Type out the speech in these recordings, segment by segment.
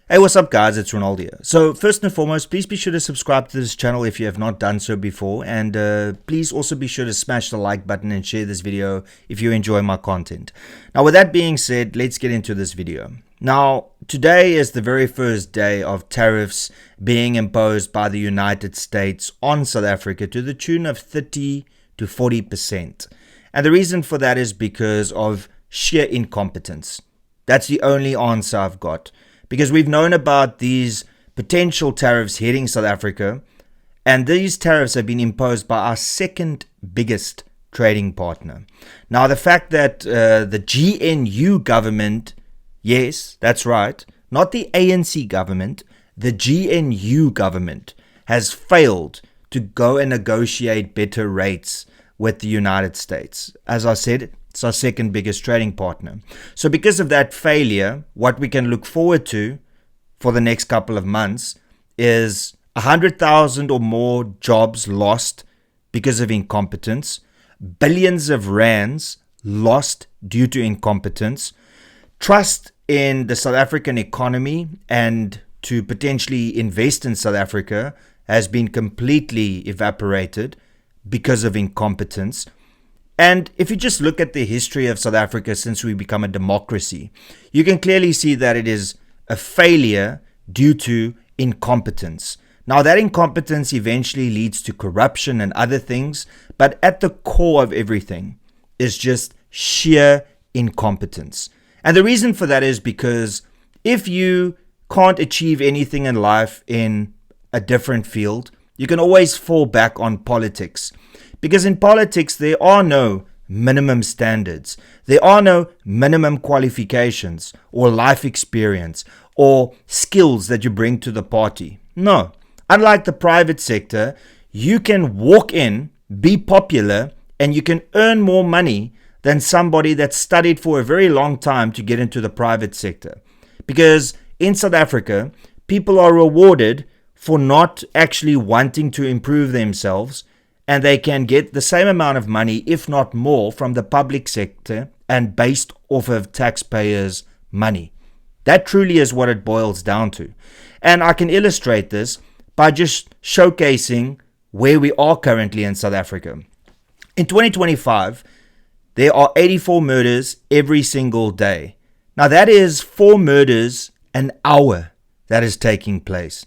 Hey, what's up guys, it's Renaldo here. So first and foremost, please be sure to subscribe to this channel if you have not done so before, and please also be sure to smash the like button and share this video if you enjoy my content. Now with that being said, let's get into this video. Now today is the very first day of tariffs being imposed by the United States on South Africa to the tune of 30 to 40%. And the reason for that is because of sheer incompetence. That's the only answer I've got. Because we've known about these potential tariffs hitting South Africa, and these tariffs have been imposed by our second biggest trading partner. Now, the fact that the GNU government, yes, that's right, not the ANC government, the GNU government has failed to go and negotiate better rates with the United States. As I said, it's our second biggest trading partner. So because of that failure, what we can look forward to for the next couple of months is 100,000 or more jobs lost because of incompetence, billions of rands lost due to incompetence, trust in the South African economy and to potentially invest in South Africa has been completely evaporated because of incompetence. And if you just look at the history of South Africa since we become a democracy, you can clearly see that it is a failure due to incompetence. Now that incompetence eventually leads to corruption and other things, but at the core of everything is just sheer incompetence. And the reason for that is because if you can't achieve anything in life in a different field, you can always fall back on politics. Because in politics, there are no minimum standards. There are no minimum qualifications or life experience or skills that you bring to the party. No. Unlike the private sector, you can walk in, be popular, and you can earn more money than somebody that studied for a very long time to get into the private sector. Because in South Africa, people are rewarded for not actually wanting to improve themselves, and they can get the same amount of money, if not more, from the public sector and based off of taxpayers' money. That truly is what it boils down to. And I can illustrate this by just showcasing where we are currently in South Africa. In 2025, there are 84 murders every single day. Now that is 4 murders an hour that is taking place.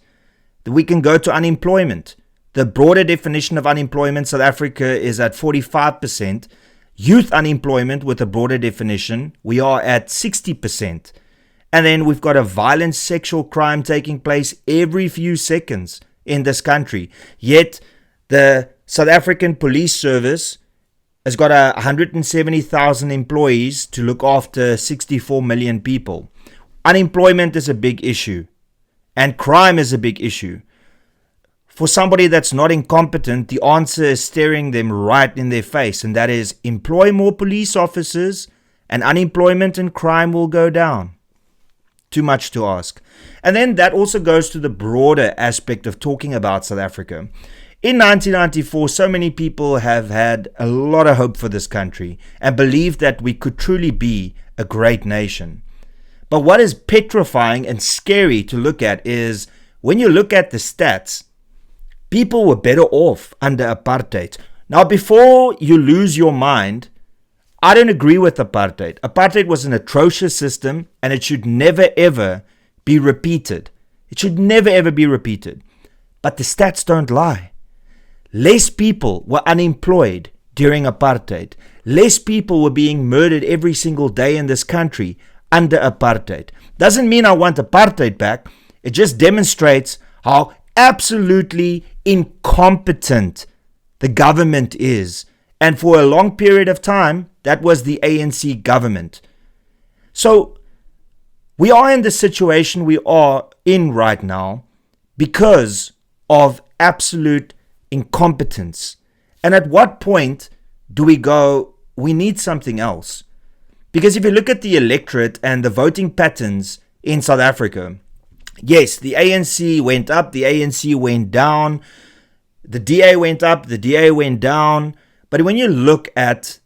We can go to unemployment. The broader definition of unemployment, South Africa is at 45%. Youth unemployment with a broader definition, we are at 60%. And then we've got a violent sexual crime taking place every few seconds in this country. Yet the South African Police Service has got 170,000 employees to look after 64 million people. Unemployment is a big issue. And crime is a big issue. For somebody that's not incompetent, the answer is staring them right in their face, and that is employ more police officers and unemployment and crime will go down. Too much to ask. And then that also goes to the broader aspect of talking about South Africa. In 1994, so many people have had a lot of hope for this country and believed that we could truly be a great nation. But what is petrifying and scary to look at is when you look at the stats, people were better off under apartheid. Now, before you lose your mind, I don't agree with apartheid. Apartheid was an atrocious system and it should never ever be repeated. It should never ever be repeated. But the stats don't lie. Less people were unemployed during apartheid. Less people were being murdered every single day in this country under apartheid. Doesn't mean I want apartheid back. It just demonstrates how absolutely incompetent the government is. And for a long period of time, that was the ANC government. So we are in the situation we are in right now because of absolute incompetence. And at what point do we go, we need something else? Because if you look at the electorate and the voting patterns in South Africa, yes, the ANC went up, the ANC went down, the DA went up, the DA went down. But when you look at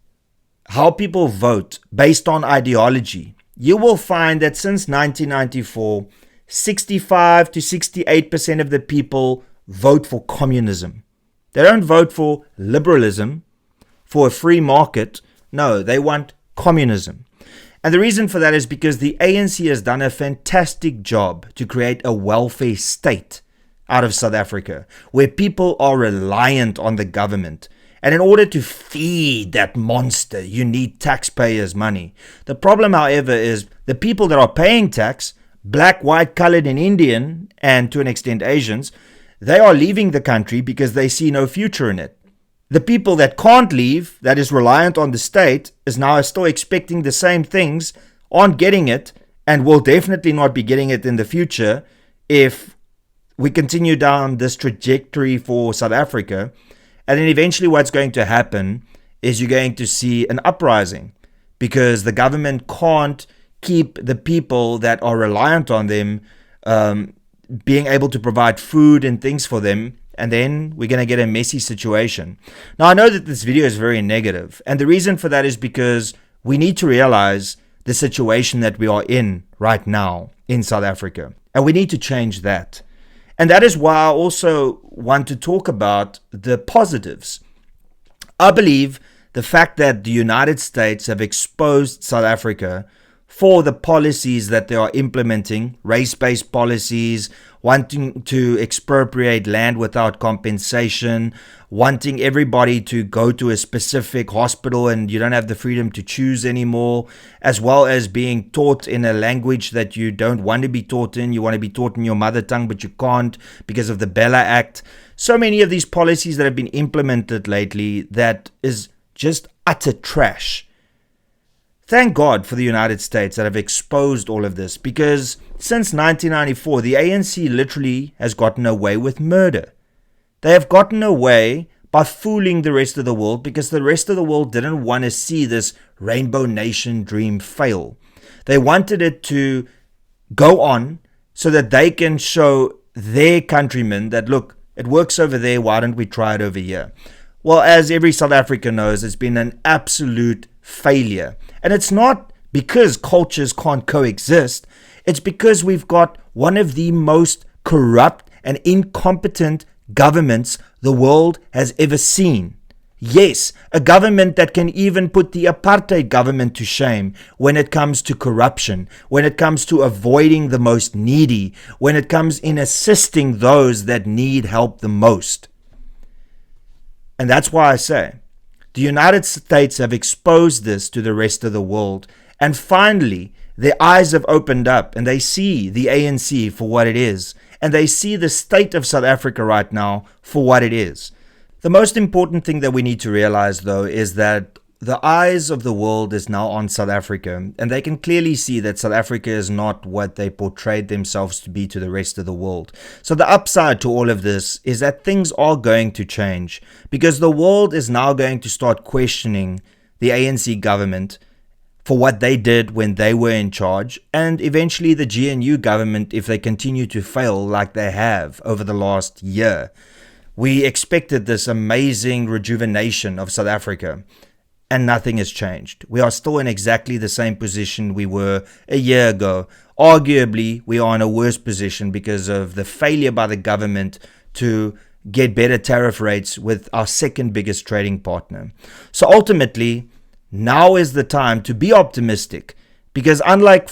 how people vote based on ideology, you will find that since 1994, 65 to 68% of the people vote for communism. They don't vote for liberalism, for a free market. No, they want communism. And the reason for that is because the ANC has done a fantastic job to create a welfare state out of South Africa, where people are reliant on the government. And in order to feed that monster, you need taxpayers' money. The problem, however, is the people that are paying tax, black, white, colored, and Indian, and to an extent Asians, they are leaving the country because they see no future in it. The people that can't leave, that is reliant on the state, is now still expecting the same things, aren't getting it, and will definitely not be getting it in the future if we continue down this trajectory for South Africa. And then eventually what's going to happen is you're going to see an uprising, because the government can't keep the people that are reliant on them being able to provide food and things for them. And then we're going to get a messy situation. Now, I know that this video is very negative, and the reason for that is because we need to realize the situation that we are in right now in South Africa, and we need to change that. And that is why I also want to talk about the positives. I believe the fact that the United States have exposed South Africa for the policies that they are implementing, race-based policies, wanting to expropriate land without compensation, wanting everybody to go to a specific hospital and you don't have the freedom to choose anymore, as well as being taught in a language that you don't want to be taught in. You want to be taught in your mother tongue, but you can't because of the Bella Act. So many of these policies that have been implemented lately that is just utter trash. Thank God for the United States that have exposed all of this, because since 1994, the ANC literally has gotten away with murder. They have gotten away by fooling the rest of the world, because the rest of the world didn't want to see this Rainbow Nation dream fail. They wanted it to go on so that they can show their countrymen that, look, it works over there, why don't we try it over here? Well, as every South African knows, it's been an absolute failure. And it's not because cultures can't coexist. It's because we've got one of the most corrupt and incompetent governments the world has ever seen. Yes, a government that can even put the apartheid government to shame when it comes to corruption, when it comes to avoiding the most needy, when it comes in assisting those that need help the most. And that's why I say, the United States have exposed this to the rest of the world, and finally their eyes have opened up and they see the ANC for what it is, and they see the state of South Africa right now for what it is. The most important thing that we need to realize, though, is that the eyes of the world is now on South Africa, and they can clearly see that South Africa is not what they portrayed themselves to be to the rest of the world. So the upside to all of this is that things are going to change, because the world is now going to start questioning the ANC government for what they did when they were in charge, and eventually the GNU government if they continue to fail like they have over the last year. We expected this amazing rejuvenation of South Africa, and nothing has changed. We are still in exactly the same position we were a year ago. Arguably, we are in a worse position because of the failure by the government to get better tariff rates with our second biggest trading partner. So ultimately, now is the time to be optimistic, because unlike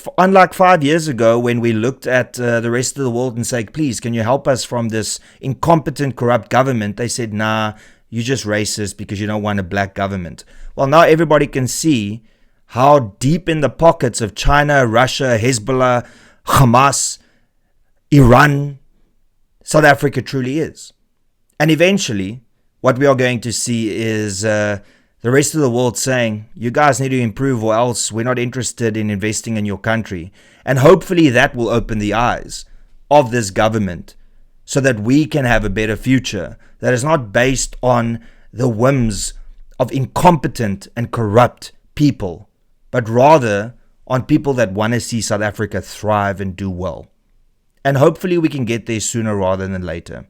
5 years ago when we looked at the rest of the world and said, please, can you help us from this incompetent, corrupt government? They said, nah, you're just racist because you don't want a black government. Well, now everybody can see how deep in the pockets of China, Russia, Hezbollah, Hamas, Iran, South Africa truly is. And eventually, what we are going to see is the rest of the world saying, you guys need to improve or else we're not interested in investing in your country. And hopefully that will open the eyes of this government so that we can have a better future that is not based on the whims of incompetent and corrupt people, but rather on people that want to see South Africa thrive and do well. And hopefully we can get there sooner rather than later.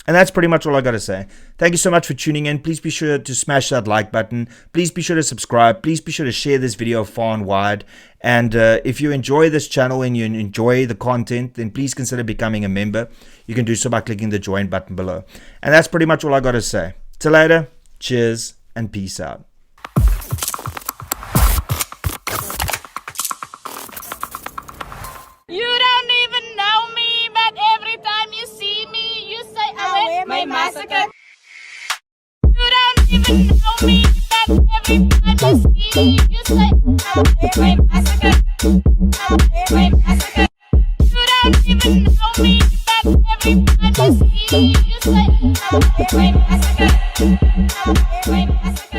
And that's pretty much all I got to say. Thank you so much for tuning in. Please be sure to smash that like button. Please be sure to subscribe. Please be sure to share this video far and wide. And if you enjoy this channel and you enjoy the content, then please consider becoming a member. You can do so by clicking the join button below. And that's pretty much all I got to say. Till later, cheers and peace out. You don't even know me, but every time you see me, you say I went my massacre. You don't even know me, but every time you see me, you say I went my massacre. My massacre. You don't even know me, but every time you see me, you say I went my massacre. My massacre.